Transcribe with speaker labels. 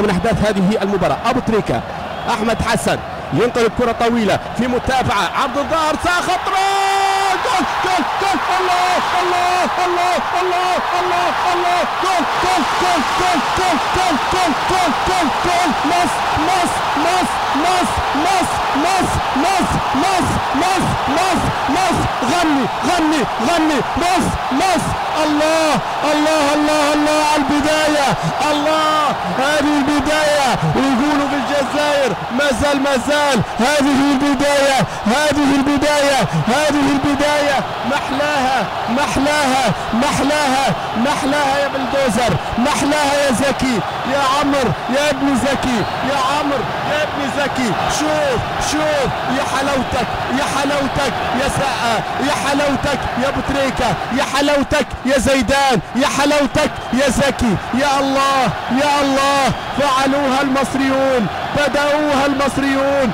Speaker 1: من أحداث هذه المباراة. أبو تريكة، أحمد حسن ينقل الكرة طويلة في متابعة، عبد الظاهر خطرة، جول جول جول، الله الله الله الله الله الله، جول جول جول جول جول جول جول جول جول جول، مص مص مص مص مص مص مص مص مص مص مص، غني غني غني، مص مص، الله الله الله الله على البداية، الله هذه البداية، ويقولوا في الجزائر ما زال هذه البداية، هذه البداية، هذه البداية، محلاها محلاها محلاها محلاها يا بلدوزر، محلاها يا زكي، يا عمر يا ابن زكي، يا عمر يا ابن زكي، شوف شوف يا حلاوتك، يا حلاوتك يا سقا، يا حلاوتك يا ابو تريكة، يا حلاوتك يا زيدان، يا حلاوتك يا زكي، يا الله يا الله، فعلوها المصريون، بدأوها المصريون.